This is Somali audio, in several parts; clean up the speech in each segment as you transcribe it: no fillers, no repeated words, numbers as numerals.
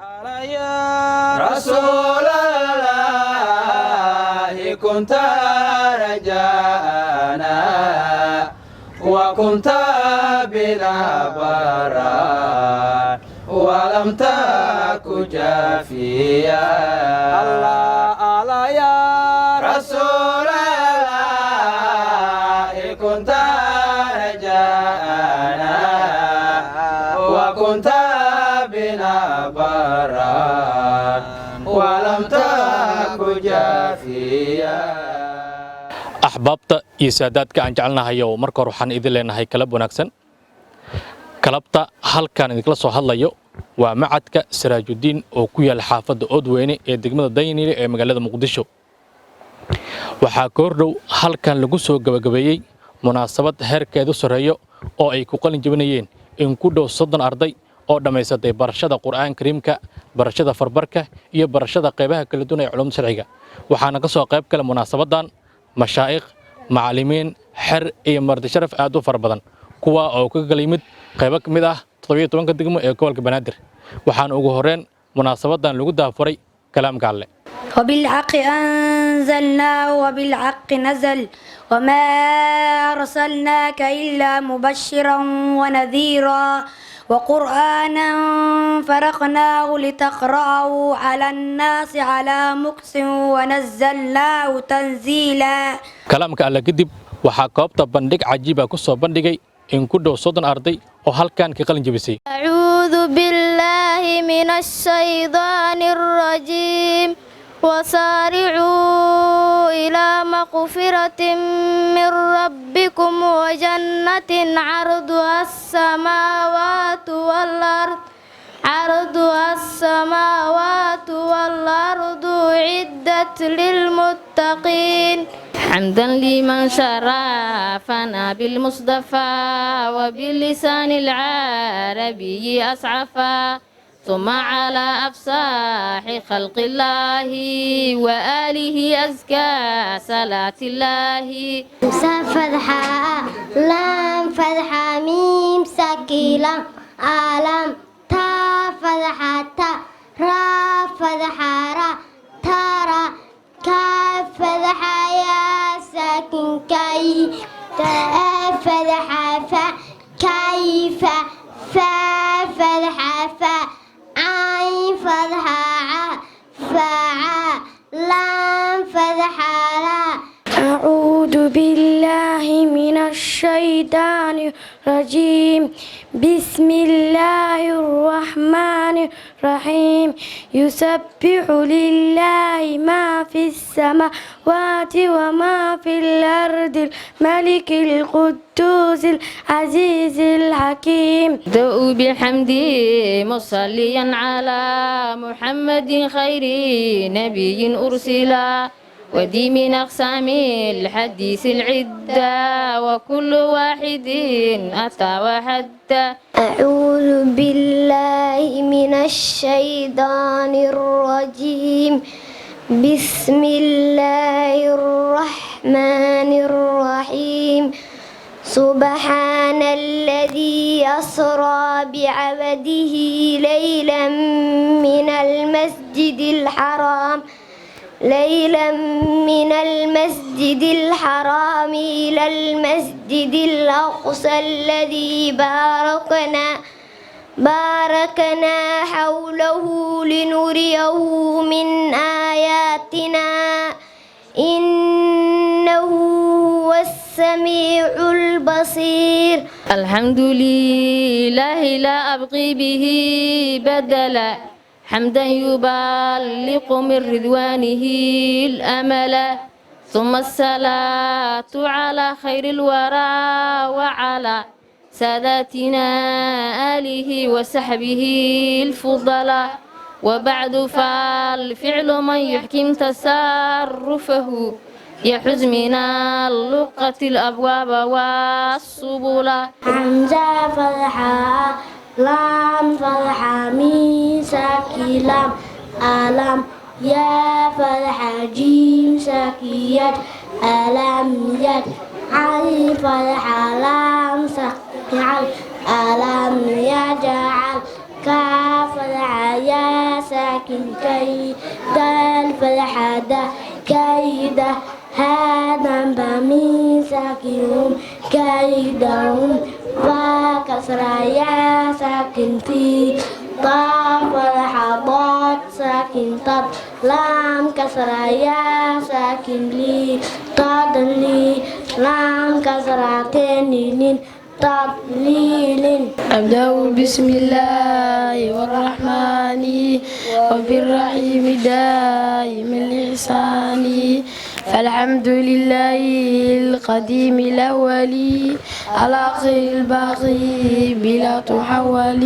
يا رسول الله كنت رجاءنا وكنت بنا برا ولم تك جافيا الله يا رسول الله كنت رجاءنا وكنت بنا برا ولم تك جافيا axbaabta iyo saadaadka aan jecelnahayo marka hore waxaan idin leenahay kalab wanaagsan kalabta halkan idinkala soo hadlayo waa macadka Siraajudiin oo ku yaal xaafadda Oodweyne ee degmada Daynile ee magaalada Muqdisho waxaa koordhow halkan lagu soo gabagabeeyay munaasabad heerkeedu sareeyo oo ay ku qalin jabinayeen in ku dhow 30 arday oo dhameysatay barashada Qur'aanka Kariimka barashada farbarka iyo barashada qaybaha kala duwan ee culuumta sharciga waxaana ka soo qayb galay munaasabadan mashaayikh macallimiin xer iyo marti sharaf aad u far badan kuwa oo ka galimid qayb ka mid ah 17 degmo ee gobolka Banaadir waxaan ugu horeen munaasabadan lagu daafuray kalaamka Alle وبالحق أنزلناه وبالحق نزل وما أرسلناك إلا مبشرا ونذيرا وقرآنا فرقناه لتقرأه على الناس على مكث ونزلناه تنزيلا kalaamka Alle kadib waxaa koobta bandhig cajiib ah ku soo bandhigay in ku dhow 30 arday oo halkan ka qalin jabisay أعوذ بالله من الشيطان الرجيم وسارعوا إلى مغفرة من ربكم وجنة عرضها السماوات والأرض عدت للمتقين حمدا لمن شرفنا بالمصطفى وباللسان العربي أسعفا ثم على أفصاح خلق الله وآله أزكى صلاة الله فتحة لام فتحة ميم سكيلة آلام تا فتحة تا را فتحة را تارا كاف فتحة يا ساكن كي كاف فتحة فا كيف فا فتحة فا عين فتحة فاعا لام فتحة لا أعوذ بالله من الشيطان الرجيم بسم الله الرحمن الرحيم يسبح لله ما في السماوات وما في الأرض الملك القدوس العزيز الحكيم دعوا بالحمد مصليا على محمد خير نبي أرسلا ودي من أقسام الحديث العدة وكل واحد أتى وحتى أعوذ بالله من الشيطان الرجيم بسم الله الرحمن الرحيم سبحان الذي أسرى بعبده ليلا من المسجد الحرام إلى المسجد الأقصى الذي باركنا حوله لنريه من آياتنا إنه هو السميع البصير الحمد لله لا أبقي به بدلا حمدا يبلغ من رضوانه الأمل ثم الصلاة على خير الورى وعلى ساداتنا آله وصحبه الفضلاء وبعد فالفعل من يحكم تصرفه يحز من اللقة الأبواب والسبل حمزة فتحة لام فتحة ميم ساكن ألم يا فتحة جيم ساكن ألم يد عين فتحة لام ساكن ألم يجعل كاف فتحة يا ساكن كي دال فتحة دا كيدة هذا بمين ساكنهم كيدهم فكسر يا ساكن في طاف فتحة ضاد ساكن طد لام كسر يا ساكن لي طاد لي لام كسر تنين تضليل. أبدأ بسم الله والرحمن وبالرحيم دائم الإحسان فالحمد لله القديم الأولي الآخر الباقي بلا تحول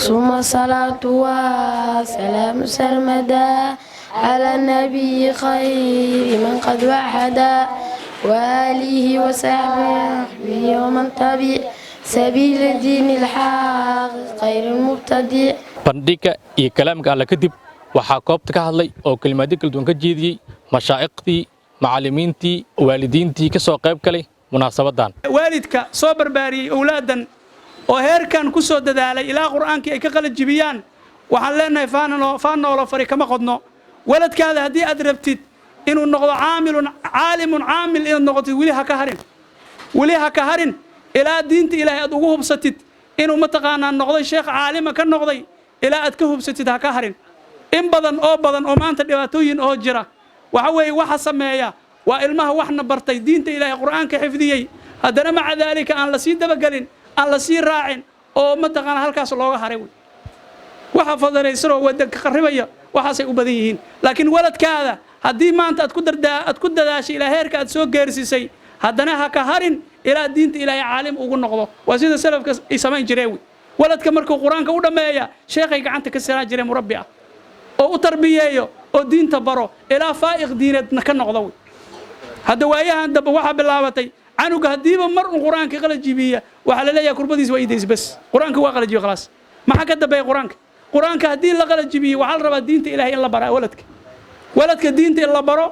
ثم الصلاة والسلام سرمدا على النبي خير من قد وحدا وآله وصحبه ومن تبع سبيل الدين الحق غير المبتدع. bandhiga iyo kalaamka alla kadib waxaa koobta ka hadlay oo kelmado kala duwan ka jeediyey mashaa'iqdii macallimiintii waalidiintii ka soo qayb galay munaasabadan. waalidka soo barbaariyay awlaadan oo heerkan ku soo dadaalay ilaa qur'aankii ay ka qalad jibiyaan waxaan leenahay faanolo fari kama qodno waladkaada haddii aad rabtid inuu noqdo caalimun caamil inaad noqotid weli ha ka harin ilaa diinta ilaahay aad ugu hubsatid inuu mataqaanaa noqday sheekh caalima ka noqday ilaa aad ka hubsatid ha ka harin in badan oo maanta dhibaatooyin oo jira waxa weeye waxa sameeya waa ilmaha waxna bartay diinta ilaahay qur'aanka xifdiyey haddana maca daalika aan la sii dabagelin aan la sii raacin oo mataqaanaa halkaas looga haray waxa fadalaysano wadanka qarribaya waxaasay u badan yihiin laakiin waladkaada haddii maanta aad ku dadaashay ilaa heerka aad soo geersisay haddana ha ka harin ilaa diinta ilaahay caalim ugu noqdo waa sida salafka ay samayn jireen waladka markuu quraanka u dhameeya sheekhay gacanta ka saraa jiray murabbi ah oo u tarbiyeeyo oo diinta baro ilaa faa'iq diineedna ka noqdo hadda waayahan daba waxa bilaabatay canuga hadiiba mar uu quraanka qala jibiya waxa la leeyahay kurbadiis waa iideys bas quraanka waa qala jibiya khalaas maxaa ka dambeeyay quraanka hadii la qala jibiyo waxa la rabaa diinta ilaahay in la baro waladka diinta in la baro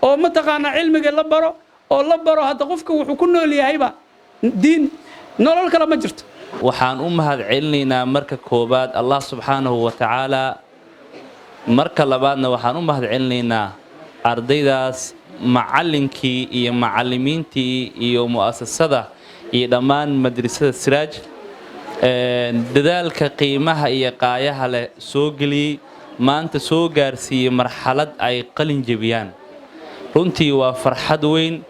oo mataqaana cilmiga la baro oo la baro hadda qofka wuxuu ku nool yahayba diin nolol kale ma jirto. waxaan u mahadcelinaynaa marka koobaad Allah subhanahu wa ta'ala marka labaadna waxaan u mahadcelinaynaa ardaydaas macallinkii iyo macallimiintii iyo mu'assasada iyo dhammaan madrasada Siraaj dadaalka qiimaha iyo qaayaha leh soo galiyay maanta soo gaarsiiyay marxalad ay qalin jabiyaan runtii waa farxad weyn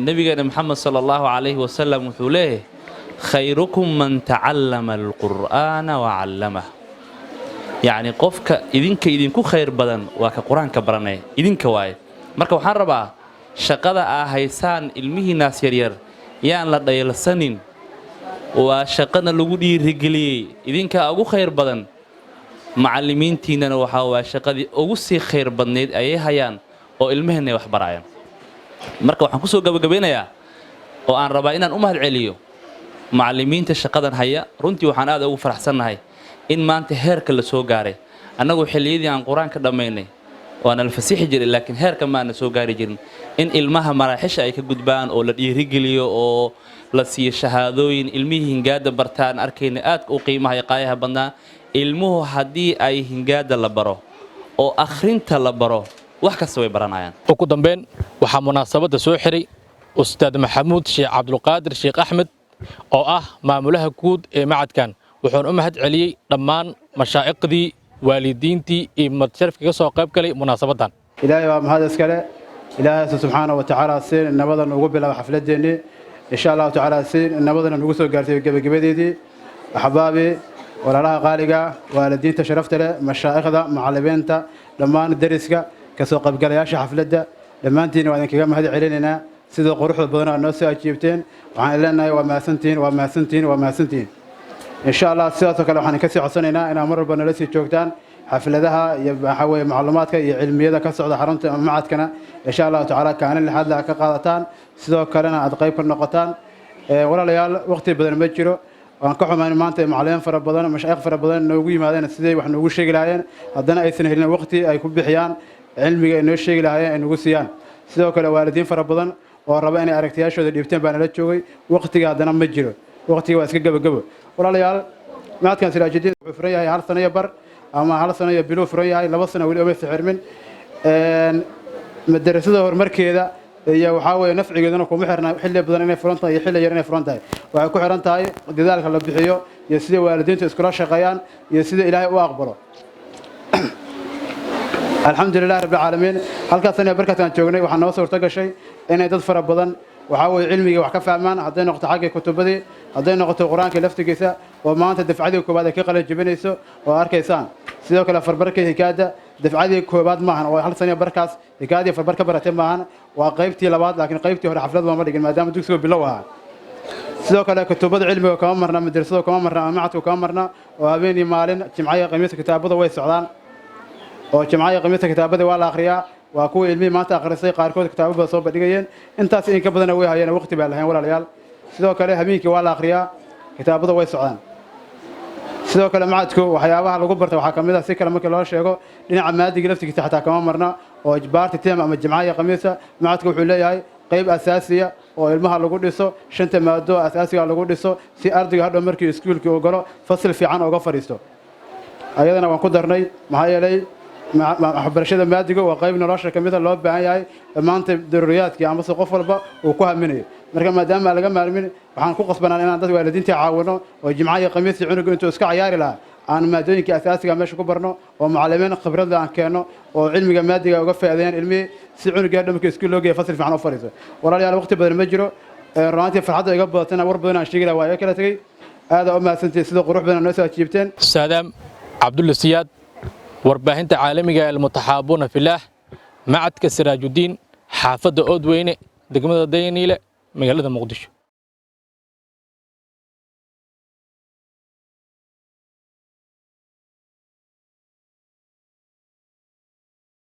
nabigeena Muhammad sallallahu alayhi wa sallam wuxuu leeyahay khayrukum man ta'allama al-qur'ana wa 'allamahu yani qofka idinku khayr badan waa ka quraanka baranay idinka waay marka waxaan rabaa shaqada ah haysaan ilmihiinaas yaryar yaan la dhayalsanin waa shaqada lagu dhiirigeliyay idinka ugu khayr badan macallimiintiina waxa waa shaqadii ugu sii khayr badneed ay hayaan oo ilmaheena wax barayaan marka waxaan ku soo gabagabeynayaa oo aan rabaa inaan u mahadceliyo macallimiinta shaqadan haya runtii waxaan aad ugu faraxsanahay in maanta heerka la soo gaaray annagu xiliyadii aan quraanka dhameynay waana la fasixi jiray laakiin heerka ma soo gaari jirin in ilmaha maraaxisha ay ka gudbaan oo la dhiirigeliyo oo la siiyo shahaadooyin ilmihii hingaada bartaan arkayna aad u qiimaha qaayaha badnaa ilmuhu haddii ay hingaada la baro oo akhrinta la baro wax kasta way baranayaan. ugu dambeyn waxaa munaasabada soo xiray ustaad maxamuud sheekh cabdulqaadir sheekh axmed oo ah maamulaha guud ee macadkan wuxuuna u mahadceliyay dhammaan mashaa'iqdii waalidiintii iyo madsharafka ka soo qayb galay munaasabadan. ilaahay waa mahad iskale ilaahay subhanahu wa ta'ala siin nabadan ugu bilaabo xafladeeni insha Allah ta'ala siin nabadan ugu soo gaartay gabagabadeedii ahbaabi walaalaha qaaliga waalidiinta sharafta leh mashaa'iqda macallimiinta dhammaan dariska ka soo qayb galayaasha xafladda dhammaantiin waan kaga mahad celinaynaa sida quruxda badan oo soo ajiibteen waxaan leenahay waa mahadsantiin insha Allah sidoo kale waxaan ka sii codsanaynaa in mar walba nala sii joogtaan xafladaha iyo waxa weeye macluumaadka iyo cilmiyada ka socda xarunta macadkana insha Allah ta'ala kaalin lixaad la ka qaadataan sidoo kalena aad qayb ka noqotaan walaalayaal waqti badan ma jiro waan ka xumaan maanta macallimiin fara badan mashaayikh fara badan noogu yimaadeen sidii wax noogu sheegi lahaayeen haddana aysan helin waqti ay ku bixiyaan cilmiga inoo sheegi lahaayeen ay nagu siiyaan sidoo kale waalidiin fara badan oo raba inay aragtiyaashooda dhiibteen baa nala joogay waqtiga haddana ma jiro waqtiga waa iska gabagabo walaalayaal macadkan Siraajuddiin wuxuu furan yahay hal sano iyo bar ama hal sano iyo bilow furan yahay 2 sano wali uma xirmin madrasada horumarkeeda iyo waxa weeye nafcigeedana kuma xirna xilli badan inay furan tahay iyo xilli yar inay furan tahay waxay ku xiran tahay dadaalka la bixiyo iyo sida waalidiintu iskula shaqeeyaan iyo sida Ilaahay u aqbalo alxamdulillaah rabbil caalamiin halkaas aan barkataan joognay waxaan noo suurta gashay inay dad fara badan waxa weeye cilmiga wax ka fahmaan haday noqoto xagga kutubadii haday noqoto quraanka laftigiisa oo maanta dafcadii koobaad ay ka qalin jabinayso oo arkaysaan sidoo kale farbarkii hikaada dafcadii koobaad maahan oo hal sano barkaas hikaadii farbarka baratay maahan waa qaybtii labaad laakiin qaybtii hore xaflad looma dhigin maadaama dugsiga bilow ahaa sidoo kale kutubada cilmiga kama marna madrasada kama marna macadka kama marna oo habeenii maalin jimcaha qamiiska kitaabada way socdaan oo jimcaha qamiiska kitaabada waa la akhriyaa waa kuwa ilmi maanta akhrisay qaarkood kitaabada soo badhigayeen intaas in ka badan way hayeen waqti baa lahayn walaalayaal sidoo kale habeenkii waa la akhriyaa kitaabada way socdaan sidoo kale macadku waxyaabaha lagu barto waxa kamid ah si kale markii loo sheego dhinaca maadiga laftigiisa xataa kama marna oo ijbaarta teema ama jimcaha qamiiska macadku wuxuu leeyahay qayb asaasiya oo ilmaha lagu dhiso shanta maado asaasiga lagu dhiso si ardayga hadhow markii iskuulka uu galo fasal fiican uga fariisto ayadana waan ku darnay maxaa yeelay waxbarashada maadiga waa qayb nolosha kamid ah loo baahan yahay maanta daruuriyaadkii ama qof walba uu ku haminayo marka maadaama laga maarmin waxaan ku qasbanaan inaan dad waalidiinta caawino oo jimcaha qamiiska cunuga intuu iska ciyaari lahaa aan maadooyinka asaasiga meesha ku barno oo macallimiin khibrad aan keeno oo cilmiga maadiga uga faa'iideeyaan ilmi si cunuga dhamka iskuul loo geeyo fasal fiican u fariiso walaalayaal waqti badan ma jiro runtii farxadda iga badatana war badan aan sheegi lahaa waa kala tagay aad u mahadsantihiin sida qurux badan noo soo ajiibteen saadaam cabdulla siyaad warbaahinta caalamiga ee mutaxaabuuna filaah macadka Siraajuddiin xaafadda Oodweyne degmada Dayniile magaalada Muqdisho